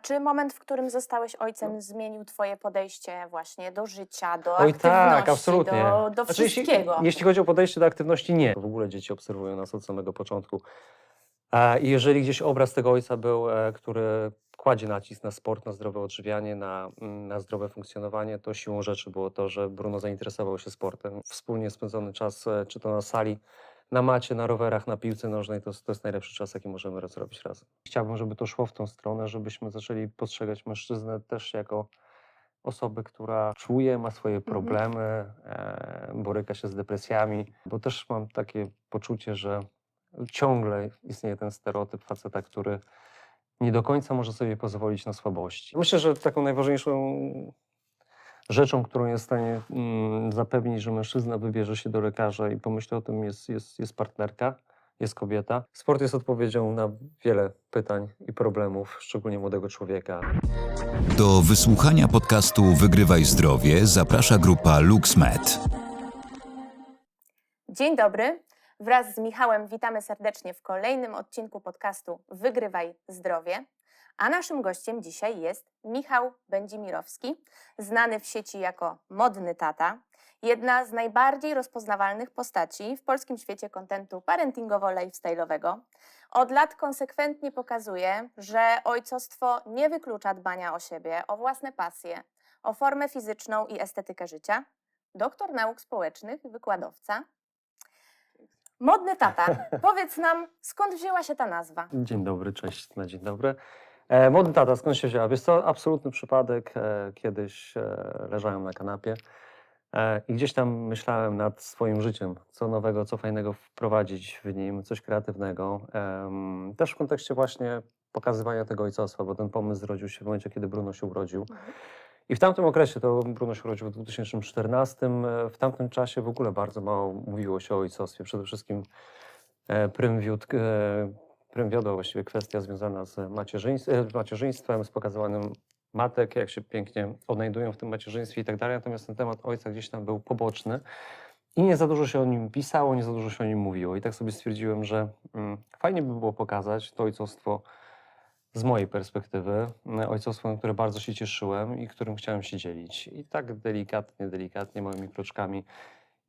Czy moment, w którym zostałeś ojcem, zmienił twoje podejście właśnie do życia, do Oj tak, aktywności, absolutnie. do Znaczy, wszystkiego? jeśli chodzi o podejście do aktywności, nie. W ogóle dzieci obserwują nas od samego początku. I jeżeli gdzieś obraz tego ojca był, który kładzie nacisk na sport, na zdrowe odżywianie, na zdrowe funkcjonowanie, to siłą rzeczy było to, że Bruno zainteresował się sportem. Wspólnie spędzony czas, czy to na sali, na macie, na rowerach, na piłce nożnej, to jest najlepszy czas, jaki możemy zrobić razem. Chciałbym, żeby to szło w tą stronę, żebyśmy zaczęli postrzegać mężczyznę też jako osobę, która czuje, ma swoje problemy, boryka się z depresjami, bo też mam takie poczucie, że ciągle istnieje ten stereotyp faceta, który nie do końca może sobie pozwolić na słabości. Myślę, że taką najważniejszą rzeczą, którą jest w stanie zapewnić, że mężczyzna wybierze się do lekarza i pomyśli o tym, jest partnerka, jest kobieta. Sport jest odpowiedzią na wiele pytań i problemów, szczególnie młodego człowieka. Do wysłuchania podcastu Wygrywaj Zdrowie zaprasza grupa LuxMed. Dzień dobry. Wraz z Michałem witamy serdecznie w kolejnym odcinku podcastu Wygrywaj Zdrowie. A naszym gościem dzisiaj jest Michał Będzimirowski, znany w sieci jako Modny Tata. Jedna z najbardziej rozpoznawalnych postaci w polskim świecie kontentu parentingowo-lifestyle'owego. Od lat konsekwentnie pokazuje, że ojcostwo nie wyklucza dbania o siebie, o własne pasje, o formę fizyczną i estetykę życia. Doktor nauk społecznych i wykładowca. Modny Tata, powiedz nam, skąd wzięła się ta nazwa? Dzień dobry, cześć, na dzień dobry. Modny tata, skąd się wzięła? Wiesz co, absolutny przypadek. Kiedyś leżałem na kanapie i gdzieś tam myślałem nad swoim życiem, co nowego, co fajnego wprowadzić w nim, coś kreatywnego. Też w kontekście właśnie pokazywania tego ojcostwa, bo ten pomysł zrodził się w momencie, kiedy Bruno się urodził. I w tamtym okresie, to Bruno się urodził w 2014, w tamtym czasie w ogóle bardzo mało mówiło się o ojcostwie. Przede wszystkim prym wiodła właściwie kwestia związana z macierzyństwem, z pokazywaniem matek, jak się pięknie odnajdują w tym macierzyństwie i tak dalej. Natomiast ten temat ojca gdzieś tam był poboczny i nie za dużo się o nim pisało, nie za dużo się o nim mówiło. I tak sobie stwierdziłem, że fajnie by było pokazać to ojcostwo z mojej perspektywy, ojcostwo, na które bardzo się cieszyłem i którym chciałem się dzielić. I tak delikatnie, małymi kroczkami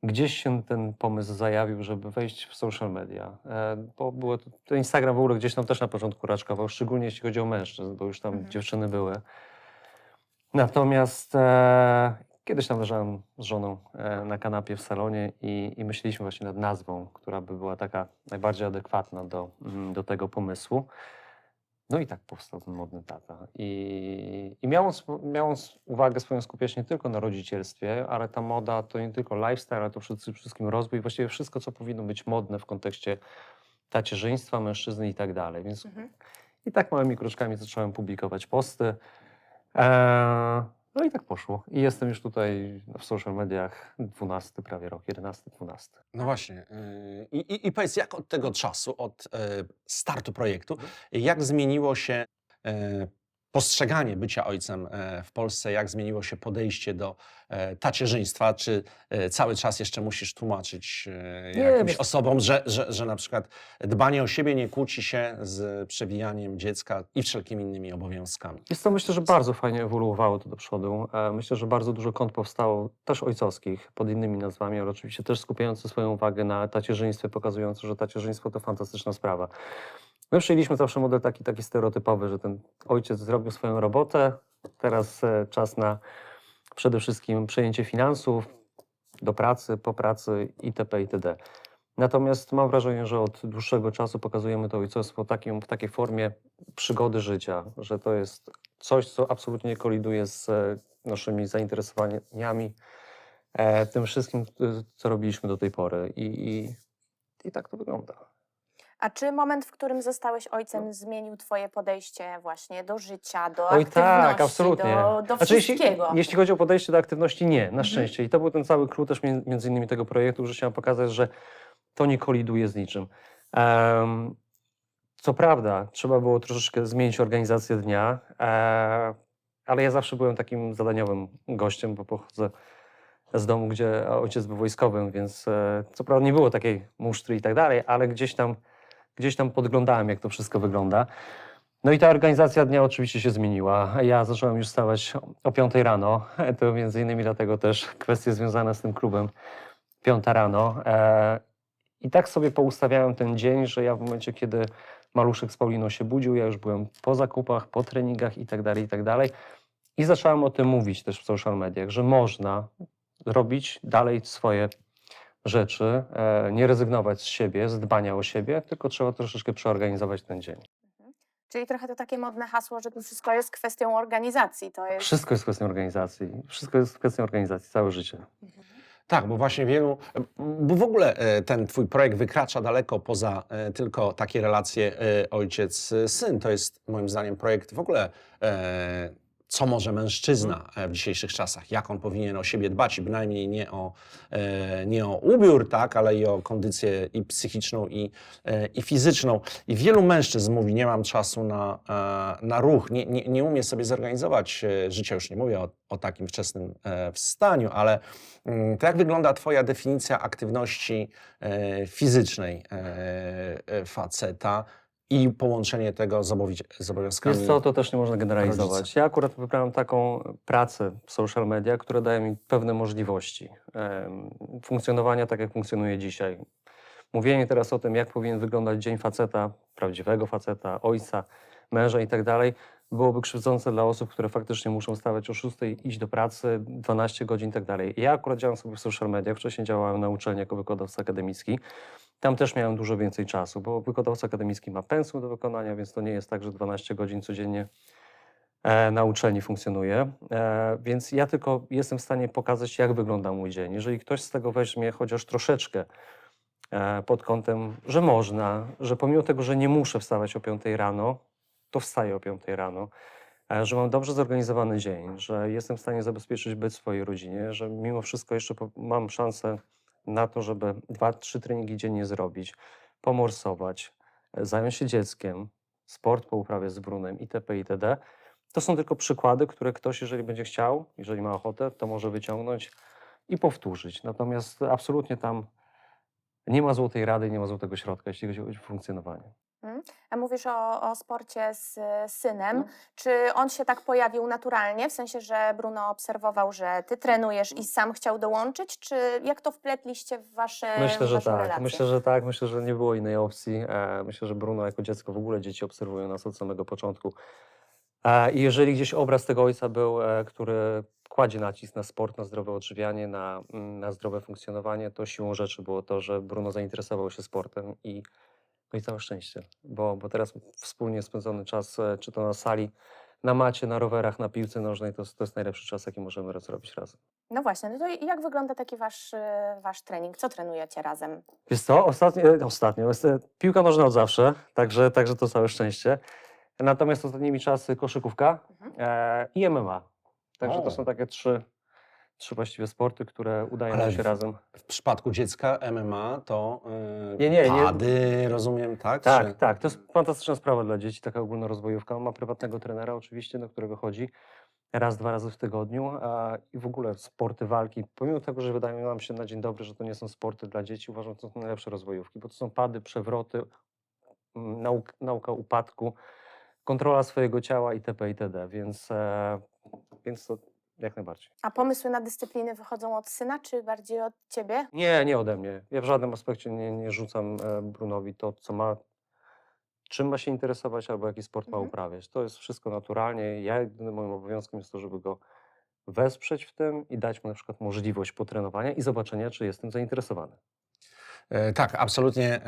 gdzieś się ten pomysł zajawił, żeby wejść w social media. Bo było to Instagram w ogóle gdzieś tam też na początku raczkował, szczególnie jeśli chodzi o mężczyzn, bo już tam dziewczyny były. Natomiast kiedyś tam leżałem z żoną na kanapie w salonie i myśleliśmy właśnie nad nazwą, która by była taka najbardziej adekwatna do tego pomysłu. No i tak powstał ten Modny Tata. I miałąc uwagę swoją skupiać nie tylko na rodzicielstwie, ale ta moda to nie tylko lifestyle, ale to przede wszystkim rozwój, właściwie wszystko, co powinno być modne w kontekście tacierzyństwa, mężczyzny i tak dalej. Więc i tak małymi kroczkami zacząłem publikować posty. No i tak poszło. I jestem już tutaj w social mediach 12 prawie rok, 11, 12. No właśnie. I powiedz, jak od tego czasu, od startu projektu, jak zmieniło się postrzeganie bycia ojcem w Polsce, jak zmieniło się podejście do tacierzyństwa? Czy cały czas jeszcze musisz tłumaczyć jakimś osobom, że na przykład dbanie o siebie nie kłóci się z przewijaniem dziecka i wszelkimi innymi obowiązkami? Jest to, myślę, że bardzo fajnie ewoluowało to do przodu. Myślę, że bardzo dużo kont powstało też ojcowskich, pod innymi nazwami, ale oczywiście też skupiające swoją uwagę na tacierzyństwie, pokazujące, że tacierzyństwo to fantastyczna sprawa. My przyjęliśmy zawsze model taki stereotypowy, że ten ojciec zrobił swoją robotę, teraz czas na przede wszystkim przejęcie finansów, do pracy, po pracy itp. itd. Natomiast mam wrażenie, że od dłuższego czasu pokazujemy to ojcostwo w takiej formie przygody życia, że to jest coś, co absolutnie nie koliduje z naszymi zainteresowaniami, tym wszystkim, co robiliśmy do tej pory. I tak to wygląda. A czy moment, w którym zostałeś ojcem, zmienił twoje podejście właśnie do życia, do Oj aktywności, tak, absolutnie. do Znaczy, wszystkiego? jeśli chodzi o podejście do aktywności, nie, na szczęście. I to był ten cały clou też między innymi tego projektu, że chciałem pokazać, że to nie koliduje z niczym. Co prawda, trzeba było troszeczkę zmienić organizację dnia, ale ja zawsze byłem takim zadaniowym gościem, bo pochodzę z domu, gdzie ojciec był wojskowym, więc co prawda nie było takiej musztry i tak dalej, ale gdzieś tam podglądałem, jak to wszystko wygląda. No i ta organizacja dnia oczywiście się zmieniła. Ja zacząłem już wstawać o 5 rano. To między innymi dlatego też kwestie związane z tym klubem 5 rano. I tak sobie poustawiałem ten dzień, że ja w momencie, kiedy maluszek z Pauliną się budził, ja już byłem po zakupach, po treningach i tak dalej, i tak dalej. I zacząłem o tym mówić też w social mediach, że można robić dalej swoje rzeczy, nie rezygnować z siebie, z dbania o siebie, tylko trzeba troszeczkę przeorganizować ten dzień. Czyli trochę to takie modne hasło, że to wszystko jest kwestią organizacji. To jest... Wszystko jest kwestią organizacji. Wszystko jest kwestią organizacji, całe życie. Tak, bo właśnie bo w ogóle ten twój projekt wykracza daleko poza tylko takie relacje ojciec-syn. To jest moim zdaniem projekt w ogóle, co może mężczyzna w dzisiejszych czasach, jak on powinien o siebie dbać i bynajmniej nie o ubiór, tak, ale i o kondycję i psychiczną, i fizyczną. I wielu mężczyzn mówi, nie mam czasu na ruch, nie umie sobie zorganizować życia, już nie mówię o takim wczesnym wstaniu, ale to jak wygląda twoja definicja aktywności fizycznej faceta i połączenie tego z obowiązkami? Wiesz co, to też nie można generalizować. rodzica. Ja akurat wybrałem taką pracę w social media, która daje mi pewne możliwości funkcjonowania tak, jak funkcjonuje dzisiaj. Mówienie teraz o tym, jak powinien wyglądać dzień faceta, prawdziwego faceta, ojca, męża i tak dalej, byłoby krzywdzące dla osób, które faktycznie muszą wstawać o 6, iść do pracy, 12 godzin i tak dalej. Ja akurat działam sobie w social mediach, wcześniej działałem na uczelni jako wykładowca akademicki. Tam też miałem dużo więcej czasu, bo wykładowca akademicki ma pensum do wykonania, więc to nie jest tak, że 12 godzin codziennie na uczelni funkcjonuje. Więc ja tylko jestem w stanie pokazać, jak wygląda mój dzień. Jeżeli ktoś z tego weźmie chociaż troszeczkę pod kątem, że można, że pomimo tego, że nie muszę wstawać o 5 rano, to wstaję o 5 rano, że mam dobrze zorganizowany dzień, że jestem w stanie zabezpieczyć byt swojej rodzinie, że mimo wszystko jeszcze mam szansę na to, żeby 2-3 treningi dziennie zrobić, pomorsować, zająć się dzieckiem, sport pouprawiać z Brunem itp. itd. To są tylko przykłady, które ktoś, jeżeli będzie chciał, jeżeli ma ochotę, to może wyciągnąć i powtórzyć. Natomiast absolutnie tam nie ma złotej rady, nie ma złotego środka, jeśli chodzi o funkcjonowanie. A mówisz o sporcie z synem. Czy on się tak pojawił naturalnie, w sensie, że Bruno obserwował, że ty trenujesz i sam chciał dołączyć, czy jak to wpletliście w Myślę, że waszą tak. relację? Myślę, że tak. Myślę, że nie było innej opcji. Myślę, że Bruno jako dziecko, w ogóle dzieci obserwują nas od samego początku. I jeżeli gdzieś obraz tego ojca był, który kładzie nacisk na sport, na zdrowe odżywianie, na zdrowe funkcjonowanie, to siłą rzeczy było to, że Bruno zainteresował się sportem no i całe szczęście, bo teraz wspólnie spędzony czas, czy to na sali, na macie, na rowerach, na piłce nożnej, to jest najlepszy czas, jaki możemy zrobić razem. No właśnie, no to jak wygląda taki wasz trening? Co trenujecie razem? Wiesz co, ostatnio jest piłka nożna od zawsze, także to całe szczęście. Natomiast ostatnimi czasy koszykówka i MMA. Także to są takie trzy właściwie sporty, które udaje nam Ale się razem. W przypadku dziecka MMA to Nie. pady, rozumiem, tak? Czy- Tak. To jest fantastyczna sprawa dla dzieci, taka ogólnorozwojówka. On ma prywatnego trenera oczywiście, do którego chodzi raz, 2 razy w tygodniu. I w ogóle sporty walki, pomimo tego, że wydaje nam się na dzień dobry, że to nie są sporty dla dzieci, uważam, że to są najlepsze rozwojówki, bo to są pady, przewroty, nauka upadku, kontrola swojego ciała itp. itd. Więc to jak najbardziej. A pomysły na dyscypliny wychodzą od syna, czy bardziej od ciebie? Nie ode mnie. Ja w żadnym aspekcie nie rzucam Brunowi to, czym ma się interesować albo jaki sport ma uprawiać. To jest wszystko naturalnie. Jedynym moim obowiązkiem jest to, żeby go wesprzeć w tym i dać mu na przykład możliwość potrenowania i zobaczenia, czy jestem zainteresowany. Tak, absolutnie.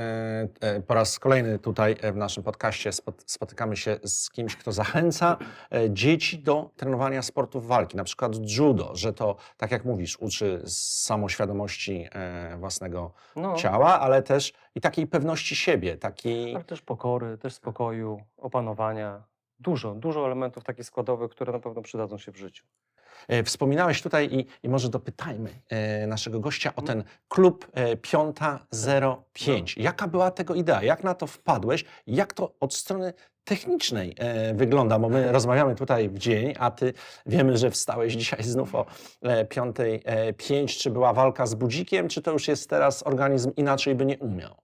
Po raz kolejny tutaj w naszym podcaście spotykamy się z kimś, kto zachęca dzieci do trenowania sportów walki, na przykład judo, że to, tak jak mówisz, uczy samoświadomości własnego ciała, ale też i takiej pewności siebie, takiej... Ale też pokory, też spokoju, opanowania. Dużo elementów takich składowych, które na pewno przydadzą się w życiu. Wspominałeś tutaj i może dopytajmy naszego gościa o ten klub 505. Jaka była tego idea? Jak na to wpadłeś? Jak to od strony technicznej wygląda? Bo my rozmawiamy tutaj w dzień, a ty wiemy, że wstałeś dzisiaj znów o 5:05. Czy była walka z budzikiem, czy to już jest teraz organizm inaczej by nie umiał?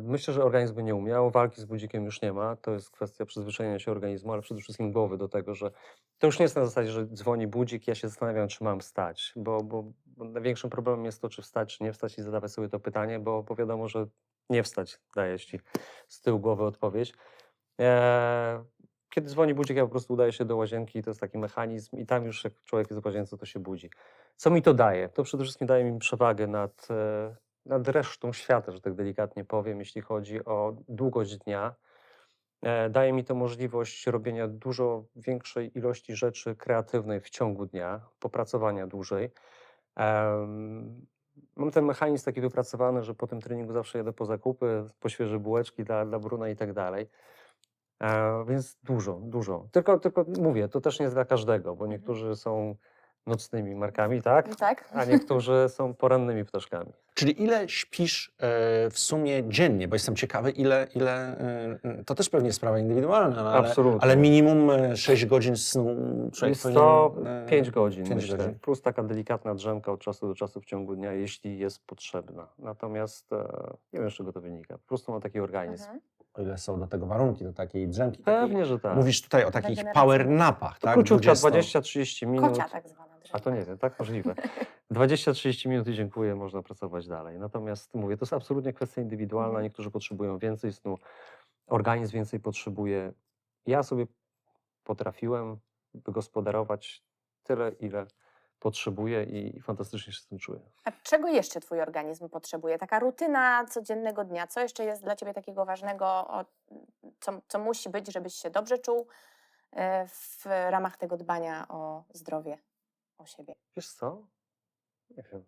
Myślę, że organizm by nie umiał. Walki z budzikiem już nie ma. To jest kwestia przyzwyczajenia się organizmu, ale przede wszystkim głowy do tego, że to już nie jest na zasadzie, że dzwoni budzik, ja się zastanawiam, czy mam wstać, bo największym problemem jest to, czy wstać, czy nie wstać i zadawać sobie to pytanie, bo wiadomo, że nie wstać daje ci z tyłu głowy odpowiedź. Kiedy dzwoni budzik, ja po prostu udaję się do łazienki, to jest taki mechanizm i tam już jak człowiek jest w łazience, to się budzi. Co mi to daje? To przede wszystkim daje mi przewagę nad resztą świata, że tak delikatnie powiem, jeśli chodzi o długość dnia. Daje mi to możliwość robienia dużo większej ilości rzeczy kreatywnej w ciągu dnia, popracowania dłużej. Mam ten mechanizm taki wypracowany, że po tym treningu zawsze jedę po zakupy, po świeże bułeczki dla Bruna i tak dalej. Więc dużo. Tylko mówię, to też nie jest dla każdego, bo niektórzy są nocnymi markami, tak? Tak? A niektórzy są porannymi ptaszkami. Czyli ile śpisz w sumie dziennie? Bo jestem ciekawy, to też pewnie sprawa indywidualna, no, Absolutnie. ale minimum 6 godzin snu człowiek Jest powinien, to 5 godzin, 5 myślę, godzin. plus taka delikatna drzemka od czasu do czasu w ciągu dnia, jeśli jest potrzebna. Natomiast nie wiem, z czego to wynika. Po prostu mam taki organizm. Mhm. O ile są do tego warunki, do takiej drzemki. Takiej, Pewnie, że tak. mówisz tutaj o takich Regeneracyjnej. power napach, tak? Króciutka, 20. 20-30 minut. Kocia tak zwana. A to nie wiem, tak możliwe. 20-30 minut i dziękuję, można pracować dalej. Natomiast mówię, to jest absolutnie kwestia indywidualna. Niektórzy potrzebują więcej snu, organizm więcej potrzebuje. Ja sobie potrafiłem wygospodarować tyle, ile potrzebuję i fantastycznie się z tym czuję. A czego jeszcze twój organizm potrzebuje? Taka rutyna codziennego dnia. Co jeszcze jest dla ciebie takiego ważnego, co musi być, żebyś się dobrze czuł w ramach tego dbania o zdrowie, o siebie? Wiesz co? Nie wiem.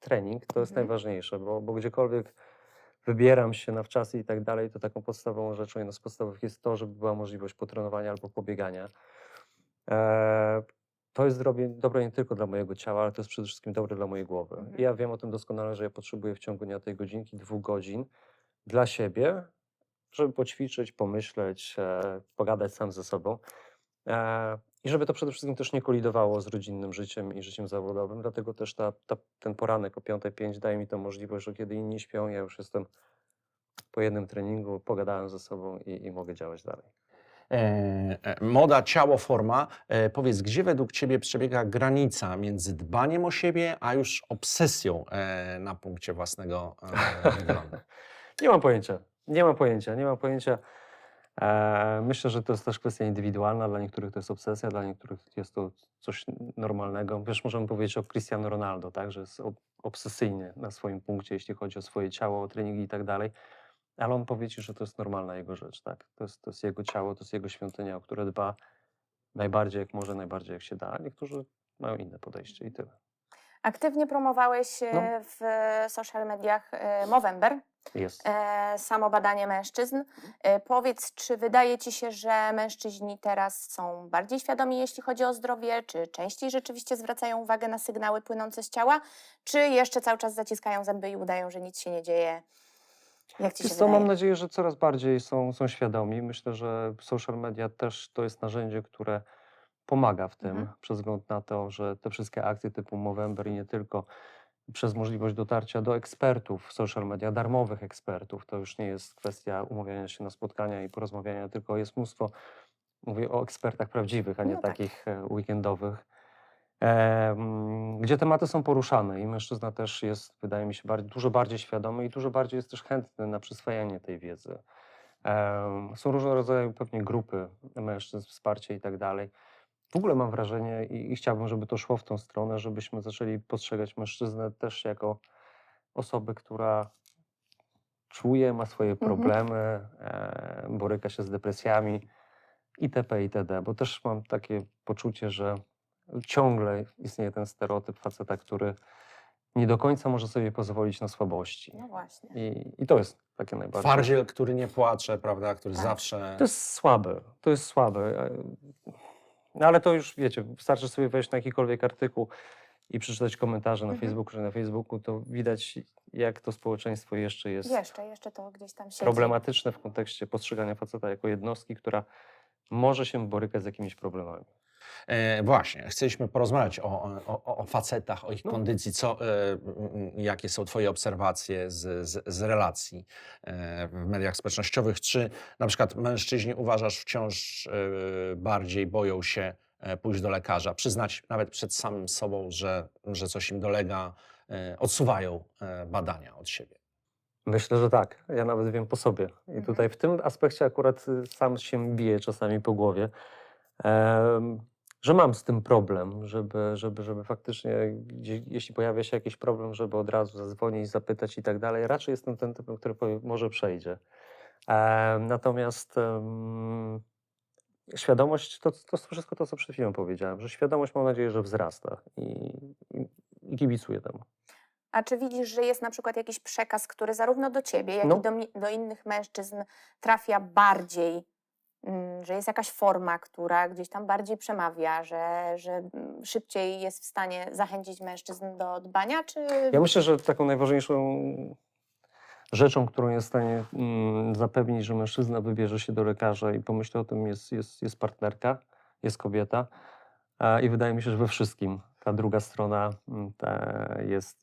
Trening to jest najważniejsze, bo gdziekolwiek wybieram się na wczasy i tak dalej, to taką podstawową rzeczą, jedną z podstawowych jest to, żeby była możliwość potrenowania albo pobiegania. To jest dobre nie tylko dla mojego ciała, ale to jest przede wszystkim dobre dla mojej głowy. I ja wiem o tym doskonale, że ja potrzebuję w ciągu dnia tej godzinki, 2 godzin dla siebie, żeby poćwiczyć, pomyśleć, pogadać sam ze sobą. I żeby to przede wszystkim też nie kolidowało z rodzinnym życiem i życiem zawodowym. Dlatego też ten poranek o 5:05 daje mi tę możliwość, że kiedy inni śpią, ja już jestem po jednym treningu, pogadałem ze sobą i mogę działać dalej. Moda, ciało, forma. Powiedz, gdzie według Ciebie przebiega granica między dbaniem o siebie, a już obsesją na punkcie własnego wyglądu? Nie mam pojęcia. Nie mam pojęcia. Myślę, że to jest też kwestia indywidualna. Dla niektórych to jest obsesja, dla niektórych jest to coś normalnego. Wiesz, możemy powiedzieć o Cristiano Ronaldo, tak, że jest obsesyjny na swoim punkcie, jeśli chodzi o swoje ciało, o treningi i tak dalej. Ale on powie ci, że to jest normalna jego rzecz, tak? To jest jego ciało, to jest jego świątynia, o które dba najbardziej jak może, najbardziej jak się da. A niektórzy mają inne podejście i tyle. Aktywnie promowałeś w social mediach Movember, Jest. samo badanie mężczyzn. Powiedz, czy wydaje ci się, że mężczyźni teraz są bardziej świadomi, jeśli chodzi o zdrowie, czy częściej rzeczywiście zwracają uwagę na sygnały płynące z ciała, czy jeszcze cały czas zaciskają zęby i udają, że nic się nie dzieje? Jak ci się Wiesz co, wydaje? mam nadzieję, że coraz bardziej są świadomi. Myślę, że social media też to jest narzędzie, które pomaga w tym, przez wzgląd na to, że te wszystkie akcje typu Movember i nie tylko, przez możliwość dotarcia do ekspertów w social media, darmowych ekspertów. To już nie jest kwestia umawiania się na spotkania i porozmawiania, tylko jest mnóstwo, mówię o ekspertach prawdziwych, a nie No tak. takich weekendowych, gdzie tematy są poruszane i mężczyzna też jest, wydaje mi się, dużo bardziej świadomy i dużo bardziej jest też chętny na przyswajanie tej wiedzy. Są różne rodzaje pewnie grupy mężczyzn, wsparcie i tak dalej. W ogóle mam wrażenie i chciałbym, żeby to szło w tą stronę, żebyśmy zaczęli postrzegać mężczyznę też jako osobę, która czuje, ma swoje problemy, boryka się z depresjami itp. itd. Bo też mam takie poczucie, że ciągle istnieje ten stereotyp faceta, który nie do końca może sobie pozwolić na słabości. No właśnie. I to jest takie najbardziej... Twardziel, który nie płacze, prawda, który Tak. zawsze... To jest słabe, to jest słabe. No ale to już wiecie, wystarczy sobie wejść na jakikolwiek artykuł i przeczytać komentarze na Facebooku czy na Facebooku, to widać, jak to społeczeństwo jeszcze jest Jeszcze to gdzieś tam siedzi. problematyczne w kontekście postrzegania faceta jako jednostki, która może się borykać z jakimiś problemami. Właśnie, chcieliśmy porozmawiać o facetach, o ich No. kondycji, jakie są Twoje obserwacje z relacji w mediach społecznościowych. Czy na przykład mężczyźni uważasz wciąż bardziej boją się pójść do lekarza, przyznać nawet przed samym sobą, że coś im dolega, odsuwają badania od siebie? Myślę, że tak. Ja nawet wiem po sobie. I tutaj w tym aspekcie akurat sam się biję czasami po głowie, że mam z tym problem, żeby faktycznie, jeśli pojawia się jakiś problem, żeby od razu zadzwonić, zapytać i tak dalej. Raczej jestem tym typem, który powie, może przejdzie. Natomiast świadomość, to wszystko to, co przed chwilą powiedziałem, że świadomość mam nadzieję, że wzrasta i kibicuję temu. A czy widzisz, że jest na przykład jakiś przekaz, który zarówno do ciebie, jak No. i do innych mężczyzn trafia bardziej, że jest jakaś forma, która gdzieś tam bardziej przemawia, że szybciej jest w stanie zachęcić mężczyzn do dbania, czy... Ja myślę, że taką najważniejszą rzeczą, którą jest w stanie zapewnić, że mężczyzna wybierze się do lekarza i pomyśli o tym, jest partnerka, jest kobieta. I wydaje mi się, że we wszystkim ta druga strona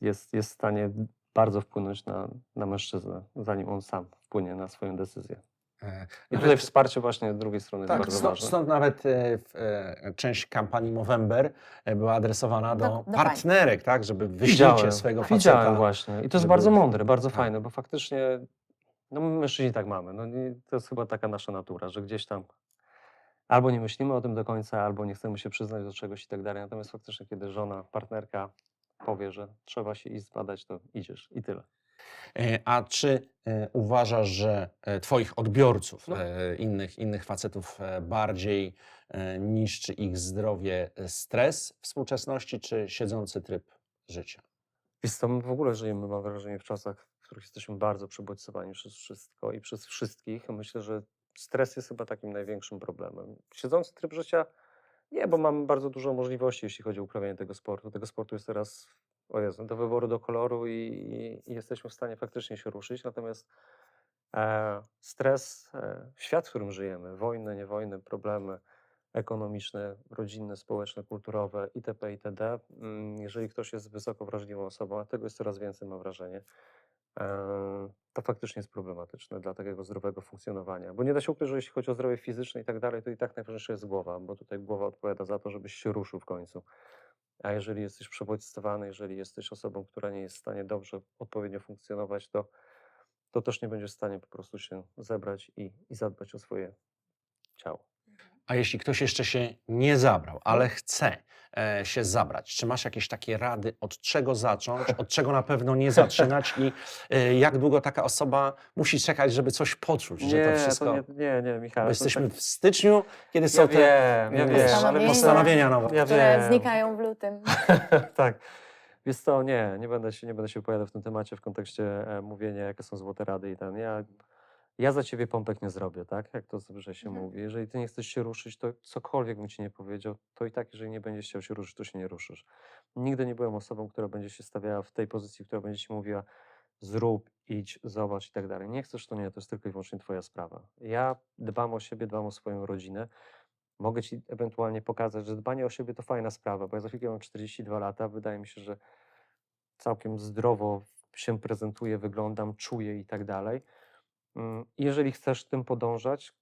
jest w stanie bardzo wpłynąć na mężczyznę, zanim on sam wpłynie na swoją decyzję. I tutaj wsparcie właśnie drugiej strony Tak, jest bardzo ważne. stąd nawet część kampanii Movember była adresowana do Do pań. partnerek, tak, żeby wyślijcie swojego faceta. Widziałem właśnie. I to jest żeby- bardzo mądre, bardzo Tak. fajne, bo faktycznie no my mężczyźni tak mamy. No, to jest chyba taka nasza natura, że gdzieś tam albo nie myślimy o tym do końca, albo nie chcemy się przyznać do czegoś i tak dalej. Natomiast faktycznie, kiedy żona, partnerka powie, że trzeba się iść zbadać, to idziesz i tyle. A czy uważasz, że Twoich odbiorców, No. innych facetów bardziej niszczy ich zdrowie stres współczesności, czy siedzący tryb życia? Wiesz co, my w ogóle żyjemy, mam wrażenie, w czasach, w których jesteśmy bardzo przebodźcowani przez wszystko i przez wszystkich. Myślę, że stres jest chyba takim największym problemem. Siedzący tryb życia nie, bo mamy bardzo dużo możliwości, jeśli chodzi o uprawianie tego sportu. Tego sportu jest teraz, o Jezu, do wyboru, do koloru i jesteśmy w stanie faktycznie się ruszyć. Natomiast stres, świat, w którym żyjemy, wojny, nie wojny, problemy ekonomiczne, rodzinne, społeczne, kulturowe itp. itd. Jeżeli ktoś jest wysoko wrażliwą osobą, a tego jest coraz więcej, mam wrażenie, to faktycznie jest problematyczne dla takiego zdrowego funkcjonowania. Bo nie da się ukryć, że jeśli chodzi o zdrowie fizyczne i tak dalej, to i tak najważniejsza jest głowa, bo tutaj głowa odpowiada za to, żebyś się ruszył w końcu. A jeżeli jesteś przebodźcowany, jeżeli jesteś osobą, która nie jest w stanie dobrze, odpowiednio funkcjonować, to też nie będziesz w stanie po prostu się zebrać i zadbać o swoje ciało. A jeśli ktoś jeszcze się nie zabrał, ale chce się zabrać, czy masz jakieś takie rady, od czego zacząć, od czego na pewno nie zaczynać i jak długo taka osoba musi czekać, żeby coś poczuć, że to wszystko... nie, Michał. Bo to jesteśmy tak- w styczniu, kiedy są Ja te wiem, ale Postanowienia. postanowienia nowe. Ja które wiem. znikają w lutym. Tak. Więc to nie będę się wypowiadał w tym temacie w kontekście mówienia, jakie są złote rady i ten. Ja za ciebie pompek nie zrobię, tak? Jak to dobrze się mówi. Jeżeli ty nie chcesz się ruszyć, to cokolwiek bym ci nie powiedział, to i tak, jeżeli nie będziesz chciał się ruszyć, to się nie ruszysz. Nigdy nie byłem osobą, która będzie się stawiała w tej pozycji, która będzie ci mówiła zrób, idź, zobacz i tak dalej. Nie chcesz, to nie, to jest tylko i wyłącznie twoja sprawa. Ja dbam o siebie, dbam o swoją rodzinę. Mogę ci ewentualnie pokazać, że dbanie o siebie to fajna sprawa, bo ja za chwilę mam 42 lata, wydaje mi się, że całkiem zdrowo się prezentuję, wyglądam, czuję i tak dalej. Jeżeli chcesz tym podążać,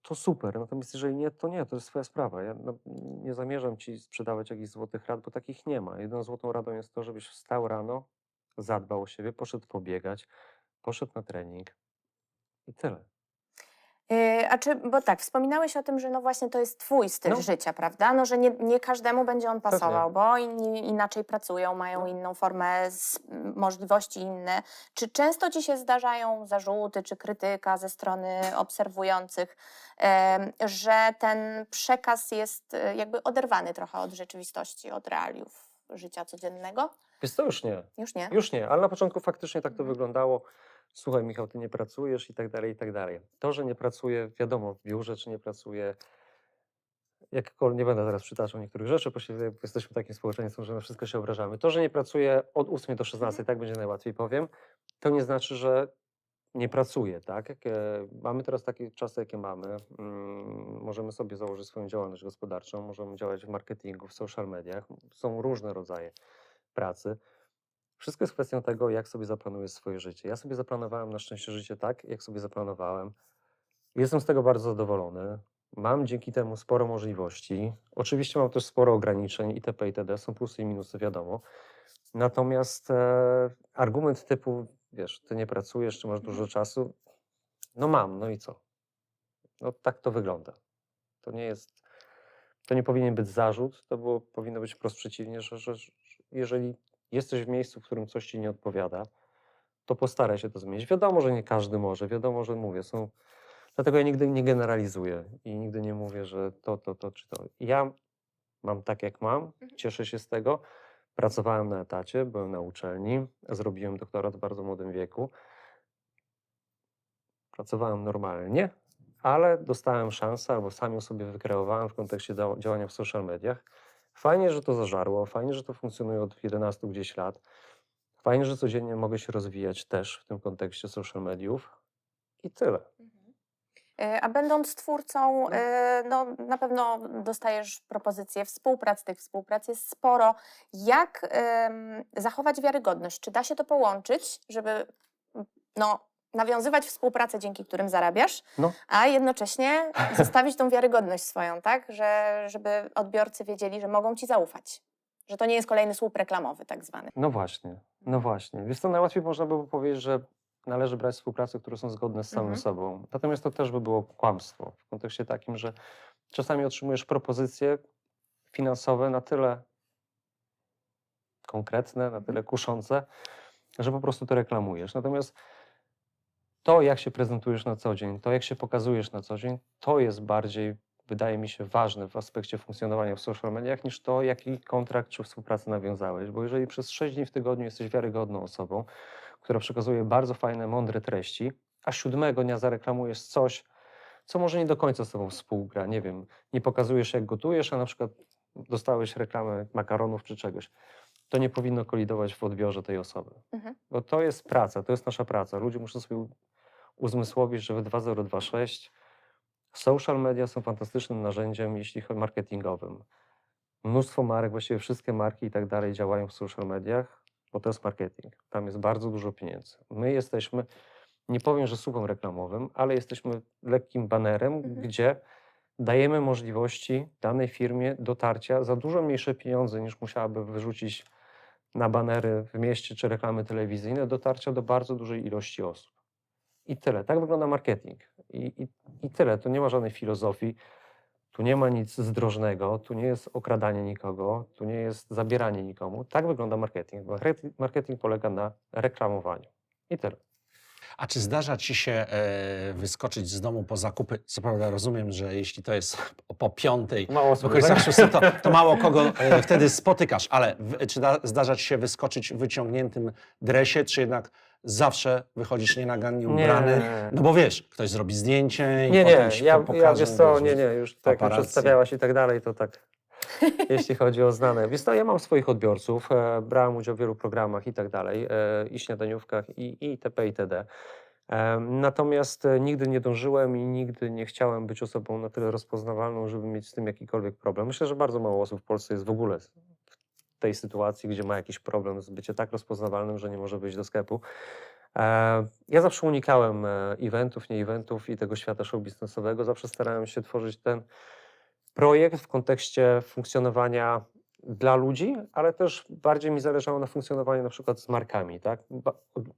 to super. Natomiast jeżeli nie, to nie, to jest twoja sprawa. Ja nie zamierzam ci sprzedawać jakichś złotych rad, bo takich nie ma. Jedyną złotą radą jest to, żebyś wstał rano, zadbał o siebie, poszedł pobiegać, poszedł na trening i tyle. Bo tak, wspominałeś o tym, że no właśnie to jest twój styl No. życia, prawda? No, że nie każdemu będzie on Pewnie. pasował, bo inni inaczej pracują, mają inną formę, możliwości inne. Czy często ci się zdarzają zarzuty czy krytyka ze strony obserwujących, że ten przekaz jest jakby oderwany trochę od rzeczywistości, od realiów życia codziennego? Więc to już nie. Już nie? Już nie, ale na początku faktycznie tak to wyglądało. Słuchaj, Michał, ty nie pracujesz i tak dalej, i tak dalej. To, że nie pracuję, wiadomo, w biurze, czy nie pracuję, jakkolwiek, nie będę teraz przytaczał niektórych rzeczy, bo jesteśmy takim społeczeństwem, że na wszystko się obrażamy. To, że nie pracuję od 8 do 16, tak będzie najłatwiej powiem, to nie znaczy, że nie pracuje, tak? Mamy teraz takie czasy, jakie mamy. Możemy sobie założyć swoją działalność gospodarczą, możemy działać w marketingu, w social mediach. Są różne rodzaje pracy. Wszystko jest kwestią tego, jak sobie zaplanujesz swoje życie. Ja sobie zaplanowałem na szczęście życie tak, jak sobie zaplanowałem. Jestem z tego bardzo zadowolony. Mam dzięki temu sporo możliwości. Oczywiście mam też sporo ograniczeń itp. itd. Są plusy i minusy, wiadomo. Natomiast argument typu, wiesz, ty nie pracujesz, czy masz dużo czasu, no mam, no i co? No tak to wygląda. To nie jest, to nie powinien być zarzut, powinno być wprost przeciwnie, że jeżeli jesteś w miejscu, w którym coś ci nie odpowiada, to postaraj się to zmienić. Wiadomo, że nie każdy może, wiadomo, że mówię, dlatego ja nigdy nie generalizuję i nigdy nie mówię, że to czy to. Ja mam tak, jak mam, cieszę się z tego. Pracowałem na etacie, byłem na uczelni, zrobiłem doktorat w bardzo młodym wieku. Pracowałem normalnie, ale dostałem szansę, albo sam ją sobie wykreowałem w kontekście działania w social mediach. Fajnie, że to zażarło, fajnie, że to funkcjonuje od 11 gdzieś lat. Fajnie, że codziennie mogę się rozwijać też w tym kontekście social mediów i tyle. A będąc twórcą, no, na pewno dostajesz propozycje współpracy, tych współprac jest sporo. Jak zachować wiarygodność? Czy da się to połączyć, żeby no, nawiązywać współpracę, dzięki którym zarabiasz, No. a jednocześnie zostawić tą wiarygodność swoją, tak? Żeby odbiorcy wiedzieli, że mogą ci zaufać, że to nie jest kolejny słup reklamowy tak zwany. No właśnie, no właśnie. Wiesz co, najłatwiej można by powiedzieć, że należy brać współprace, które są zgodne z samym sobą. Natomiast to też by było kłamstwo w kontekście takim, że czasami otrzymujesz propozycje finansowe na tyle konkretne, na tyle kuszące, że po prostu to reklamujesz. Natomiast to, jak się prezentujesz na co dzień, to, jak się pokazujesz na co dzień, to jest bardziej, wydaje mi się, ważne w aspekcie funkcjonowania w social mediach, niż to, jaki kontrakt czy współpracę nawiązałeś. Bo jeżeli przez 6 dni w tygodniu jesteś wiarygodną osobą, która przekazuje bardzo fajne, mądre treści, a 7 dnia zareklamujesz coś, co może nie do końca z tobą współgra, nie wiem, nie pokazujesz, jak gotujesz, a na przykład dostałeś reklamę makaronów czy czegoś, to nie powinno kolidować w odbiorze tej osoby. Bo to jest praca, to jest nasza praca. Ludzie muszą sobie uzmysłowić, że w 2026 social media są fantastycznym narzędziem, jeśli chodzi marketingowym. Mnóstwo marek, właściwie wszystkie marki i tak dalej działają w social mediach, bo to jest marketing. Tam jest bardzo dużo pieniędzy. My jesteśmy, nie powiem, że słupem reklamowym, ale jesteśmy lekkim banerem, gdzie dajemy możliwości danej firmie dotarcia za dużo mniejsze pieniądze, niż musiałaby wyrzucić na banery w mieście czy reklamy telewizyjne, dotarcia do bardzo dużej ilości osób. I tyle. Tak wygląda marketing. I tyle. Tu nie ma żadnej filozofii, tu nie ma nic zdrożnego, tu nie jest okradanie nikogo, tu nie jest zabieranie nikomu. Tak wygląda marketing. Marketing polega na reklamowaniu. I tyle. A czy zdarza ci się wyskoczyć z domu po zakupy? Co prawda rozumiem, że jeśli to jest po 5:00, Mało w osób, okolicach tak? 6, to mało kogo wtedy spotykasz, ale czy zdarza ci się wyskoczyć w wyciągniętym dresie, czy jednak zawsze wychodzisz nienagannie ubrany? No bo wiesz, ktoś zrobi zdjęcie i Nie, potem ci ja pokażą. wiesz co, wiesz, nie, już tak jak paparazzi. przedstawiałaś i tak dalej, to tak, jeśli chodzi o znane. Wiesz co, ja mam swoich odbiorców, brałem udział w wielu programach i tak dalej, i śniadaniówkach, i itp. itd. Natomiast nigdy nie dążyłem i nigdy nie chciałem być osobą na tyle rozpoznawalną, żeby mieć z tym jakikolwiek problem. Myślę, że bardzo mało osób w Polsce jest w ogóle w tej sytuacji, gdzie ma jakiś problem z byciem tak rozpoznawalnym, że nie może wyjść do sklepu. Ja zawsze unikałem eventów, nie eventów i tego świata show biznesowego. Zawsze starałem się tworzyć ten projekt w kontekście funkcjonowania dla ludzi, ale też bardziej mi zależało na funkcjonowaniu na przykład z markami, tak?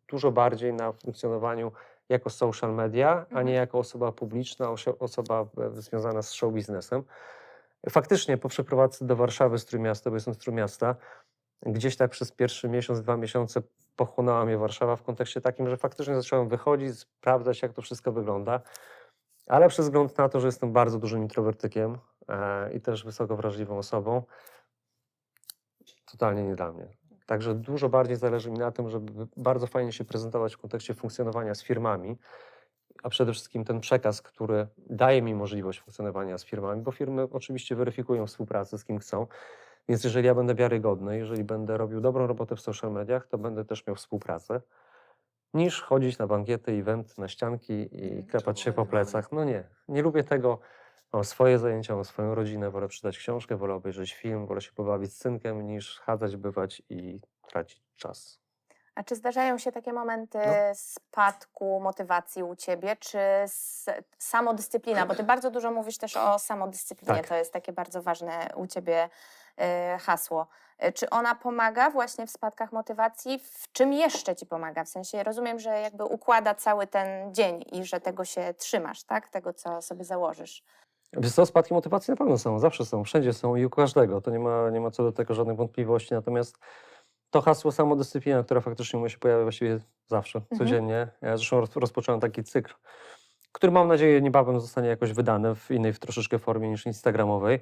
Dużo bardziej na funkcjonowaniu jako social media, a nie jako osoba publiczna, osoba związana z show biznesem. Faktycznie po przeprowadzce do Warszawy z Trójmiasta, bo jestem z Trójmiasta, gdzieś tak przez pierwszy miesiąc, 2 miesiące pochłonęła mnie Warszawa w kontekście takim, że faktycznie zacząłem wychodzić, sprawdzać, jak to wszystko wygląda. Ale przez wzgląd na to, że jestem bardzo dużym introwertykiem i też wysoko wrażliwą osobą, totalnie nie dla mnie. Także dużo bardziej zależy mi na tym, żeby bardzo fajnie się prezentować w kontekście funkcjonowania z firmami, a przede wszystkim ten przekaz, który daje mi możliwość funkcjonowania z firmami, bo firmy oczywiście weryfikują współpracę z kim chcą, więc jeżeli ja będę wiarygodny, jeżeli będę robił dobrą robotę w social mediach, to będę też miał współpracę. niż chodzić na bankiety, eventy, na ścianki i klepać się po plecach. No nie, nie lubię tego. Mam swoje zajęcia, mam swoją rodzinę, wolę czytać książkę, wolę obejrzeć film, wolę się pobawić z synkiem, niż chadzać, bywać i tracić czas. A czy zdarzają się takie momenty No. spadku motywacji u ciebie, czy samodyscyplina? Bo ty bardzo dużo mówisz też o samodyscyplinie. Tak. To jest takie bardzo ważne u ciebie hasło. Czy ona pomaga właśnie w spadkach motywacji? W czym jeszcze ci pomaga? W sensie rozumiem, że jakby układa cały ten dzień i że tego się trzymasz, tak? Tego, co sobie założysz. Wiesz co, spadki motywacji na pewno są, zawsze są, wszędzie są i u każdego. To nie ma co do tego żadnych wątpliwości. Natomiast to hasło samodyscyplina, która faktycznie u mnie się pojawia właściwie zawsze, codziennie. Ja zresztą rozpocząłem taki cykl, który mam nadzieję niebawem zostanie jakoś wydany w innej w troszeczkę formie niż instagramowej,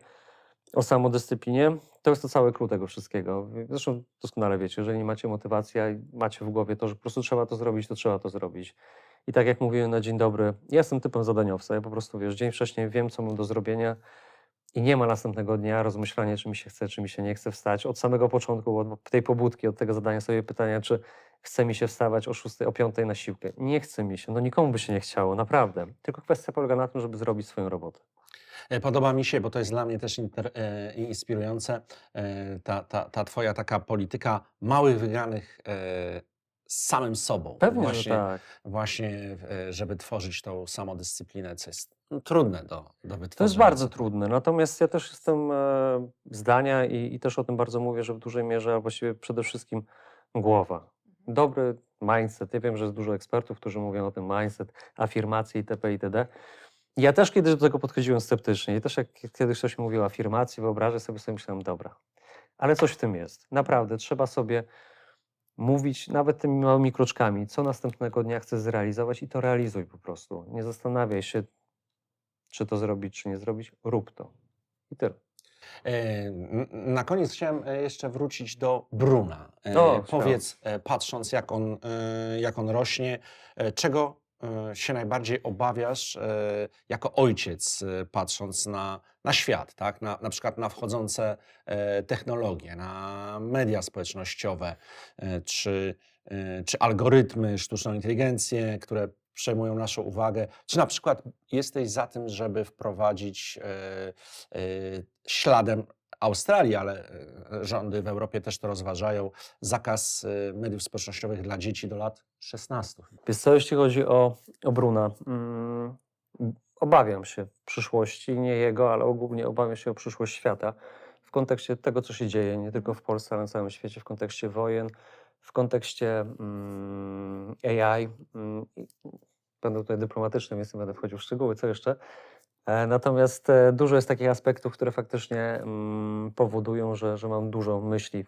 o samodyscyplinie. To jest to cały klucz tego wszystkiego. Zresztą doskonale wiecie, jeżeli nie macie motywacji, a macie w głowie to, że po prostu trzeba to zrobić, to trzeba to zrobić. I tak jak mówiłem na dzień dobry, ja jestem typem zadaniowca. Ja po prostu, wiesz, dzień wcześniej wiem, co mam do zrobienia i nie ma następnego dnia rozmyślania, czy mi się chce, czy mi się nie chce wstać. Od samego początku, od tej pobudki, od tego zadania sobie pytania, czy chce mi się wstawać o 6, o 5 na siłkę. Nie chce mi się, no nikomu by się nie chciało, naprawdę. Tylko kwestia polega na tym, żeby zrobić swoją robotę. Podoba mi się, bo to jest dla mnie też inspirujące, ta twoja taka polityka małych wygranych z samym sobą. Pewnie, że tak. Właśnie, żeby tworzyć tą samodyscyplinę, co jest trudne do wytworzenia. To jest bardzo trudne, natomiast ja też jestem zdania i też o tym bardzo mówię, że w dużej mierze, a właściwie przede wszystkim głowa. Dobry mindset. Ja wiem, że jest dużo ekspertów, którzy mówią o tym mindset, afirmacje itp. itd. Ja też kiedyś do tego podchodziłem sceptycznie i też jak kiedyś ktoś mówił o afirmacji, wyobrażę sobie myślałem, dobra, ale coś w tym jest. Naprawdę, trzeba sobie mówić nawet tymi małymi kroczkami, co następnego dnia chcesz zrealizować i to realizuj po prostu. Nie zastanawiaj się, czy to zrobić, czy nie zrobić. Rób to. I tyle. Na koniec chciałem jeszcze wrócić do Bruna. O, Powiedz, patrząc jak on rośnie, czego się najbardziej obawiasz jako ojciec, patrząc na świat, tak? Na przykład na wchodzące technologie, na media społecznościowe, czy algorytmy, sztuczną inteligencję, które przejmują naszą uwagę, czy na przykład jesteś za tym, żeby wprowadzić śladem Australii, ale rządy w Europie też to rozważają, zakaz mediów społecznościowych dla dzieci do lat 16. Wiesz co, jeśli chodzi o Bruna, obawiam się przyszłości, nie jego, ale ogólnie obawiam się o przyszłość świata w kontekście tego, co się dzieje, nie tylko w Polsce, ale na całym świecie, w kontekście wojen, w kontekście AI. Będę tutaj dyplomatyczny, więc nie będę wchodził w szczegóły, co jeszcze. Natomiast dużo jest takich aspektów, które faktycznie powodują, że mam dużo myśli,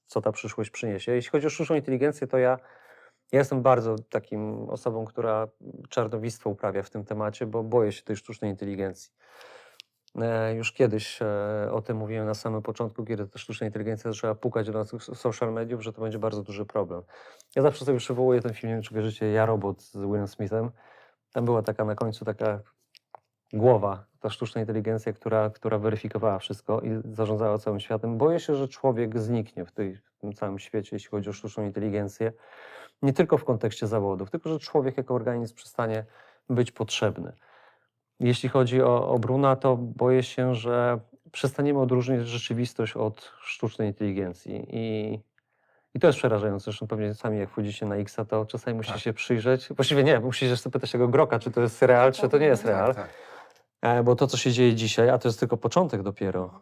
co ta przyszłość przyniesie. Jeśli chodzi o sztuczną inteligencję, to ja jestem bardzo takim osobą, która czarnowictwo uprawia w tym temacie, bo boję się tej sztucznej inteligencji. Już kiedyś o tym mówiłem na samym początku, kiedy ta sztuczna inteligencja zaczęła pukać do naszych social mediów, że to będzie bardzo duży problem. Ja zawsze sobie przywołuję ten film, czy kojarzycie, Ja Robot z Willem Smithem. Tam była taka na końcu taka głowa, ta sztuczna inteligencja, która weryfikowała wszystko i zarządzała całym światem. Boję się, że człowiek zniknie w tym całym świecie, jeśli chodzi o sztuczną inteligencję. Nie tylko w kontekście zawodów, tylko że człowiek jako organizm przestanie być potrzebny. Jeśli chodzi o Bruna, to boję się, że przestaniemy odróżniać rzeczywistość od sztucznej inteligencji. I to jest przerażające. Zresztą pewnie sami jak wchodzicie na X, to czasami musicie się przyjrzeć. Właściwie nie, musicie sobie pytać tego Groka, czy to jest real, czy to nie jest real. Bo to, co się dzieje dzisiaj, a to jest tylko początek dopiero,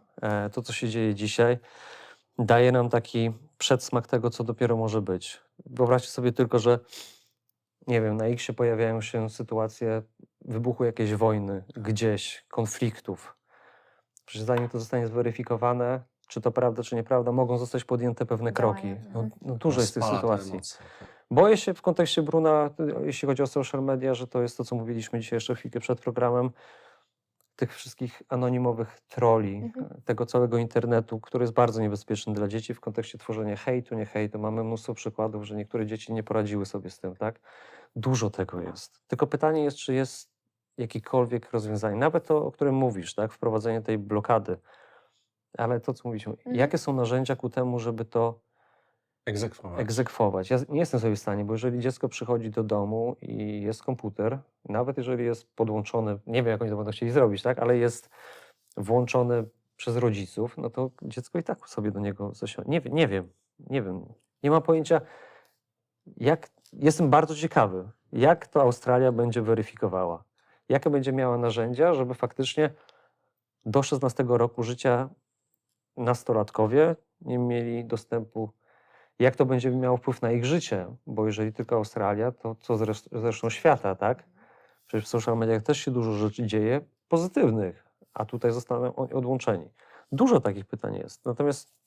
to, co się dzieje dzisiaj, daje nam taki przedsmak tego, co dopiero może być. Wyobraźcie sobie tylko, że nie wiem, na X pojawiają się sytuacje wybuchu jakiejś wojny, gdzieś, konfliktów. Przecież zanim to zostanie zweryfikowane, czy to prawda, czy nieprawda, mogą zostać podjęte pewne kroki. No, dużo jest tych sytuacji. Boję się w kontekście Bruna, jeśli chodzi o social media, że to jest to, co mówiliśmy dzisiaj jeszcze chwilkę przed programem, tych wszystkich anonimowych trolli, tego całego internetu, który jest bardzo niebezpieczny dla dzieci w kontekście tworzenia hejtu, nie hejtu. Mamy mnóstwo przykładów, że niektóre dzieci nie poradziły sobie z tym, tak? Dużo tego jest. Tylko pytanie jest, czy jest jakiekolwiek rozwiązanie, nawet to, o którym mówisz, tak? Wprowadzenie tej blokady. Ale to, co mówiliśmy, jakie są narzędzia ku temu, żeby to egzekwować. Ja nie jestem sobie w stanie, bo jeżeli dziecko przychodzi do domu i jest komputer, nawet jeżeli jest podłączony, nie wiem jak oni to będą chcieli zrobić, tak, ale jest włączony przez rodziców, no to dziecko i tak sobie do niego zasiądzie. Nie wiem. Nie mam pojęcia, jestem bardzo ciekawy, jak to Australia będzie weryfikowała. Jakie będzie miała narzędzia, żeby faktycznie do 16 roku życia nastolatkowie nie mieli dostępu, jak to będzie miało wpływ na ich życie, bo jeżeli tylko Australia, to co zresztą świata, tak? Przecież w social mediach też się dużo rzeczy dzieje pozytywnych, a tutaj zostaną oni odłączeni. Dużo takich pytań jest. Natomiast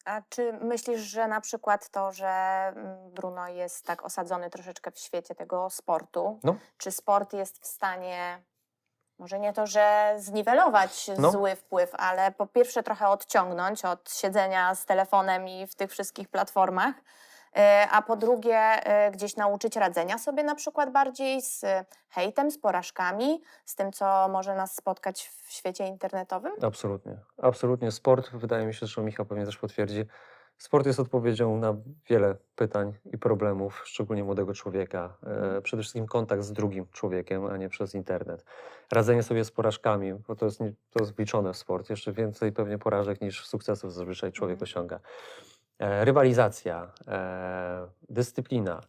A czy myślisz, że na przykład to, że Bruno jest tak osadzony troszeczkę w świecie tego sportu, No. czy sport jest w stanie, może nie to, że zniwelować No. zły wpływ, ale po pierwsze trochę odciągnąć od siedzenia z telefonem i w tych wszystkich platformach, a po drugie gdzieś nauczyć radzenia sobie na przykład bardziej z hejtem, z porażkami, z tym, co może nas spotkać w świecie internetowym? absolutnie, absolutnie. Sport, wydaje mi się, że Michał pewnie też potwierdzi, sport jest odpowiedzią na wiele pytań i problemów, szczególnie młodego człowieka. Przede wszystkim kontakt z drugim człowiekiem, a nie przez internet. Radzenie sobie z porażkami, bo to jest wliczone w sport. Jeszcze więcej pewnie porażek niż sukcesów zazwyczaj człowiek osiąga. Rywalizacja, dyscyplina,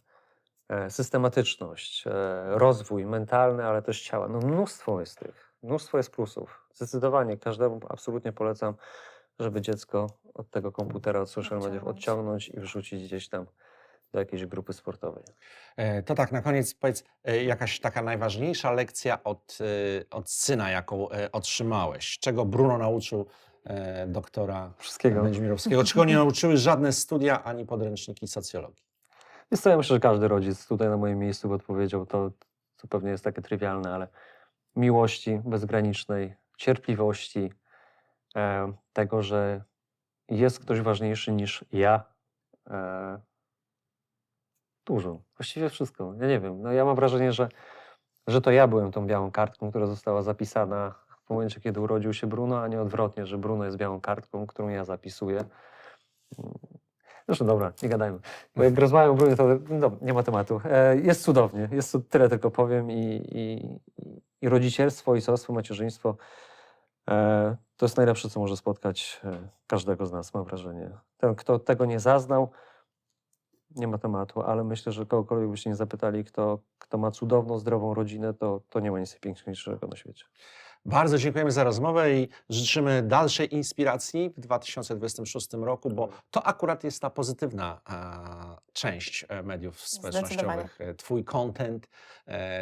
systematyczność, rozwój mentalny, ale też ciała. No mnóstwo jest tych, mnóstwo jest plusów. Zdecydowanie każdemu absolutnie polecam, żeby dziecko od tego komputera, od social mediów odciągnąć i wrzucić gdzieś tam do jakiejś grupy sportowej. To tak, na koniec powiedz, jakaś taka najważniejsza lekcja od syna, jaką otrzymałeś? Czego Bruno nauczył doktora Wszystkiego. Będzimirowskiego? Czego nie nauczyły żadne studia ani podręczniki socjologii? Jest to, ja myślę, że każdy rodzic tutaj na moim miejscu by odpowiedział to, co pewnie jest takie trywialne, ale miłości bezgranicznej, cierpliwości, tego, że jest ktoś ważniejszy niż ja. Dużo. Właściwie wszystko. Ja nie wiem. No ja mam wrażenie, że to ja byłem tą białą kartką, która została zapisana w momencie, kiedy urodził się Bruno, a nie odwrotnie, że Bruno jest białą kartką, którą ja zapisuję. Zresztą dobra, nie gadajmy. Bo jak rozmawiam o Brunie, to no, nie ma tematu. Jest cudownie. Tyle tylko powiem i rodzicielstwo, ojcostwo, macierzyństwo to jest najlepsze, co może spotkać każdego z nas, mam wrażenie. Ten, kto tego nie zaznał, nie ma tematu, ale myślę, że kogokolwiek byście nie zapytali, kto ma cudowną, zdrową rodzinę, to nie ma nic piękniejszego na świecie. Bardzo dziękujemy za rozmowę i życzymy dalszej inspiracji w 2026 roku, bo to akurat jest ta pozytywna część mediów społecznościowych. Twój content,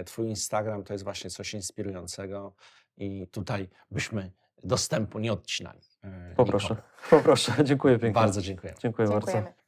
twój Instagram to jest właśnie coś inspirującego i tutaj byśmy dostępu nie odcinali. Poproszę. Dziękuję pięknie. Bardzo dziękuję. Dziękuję bardzo. Dziękujemy.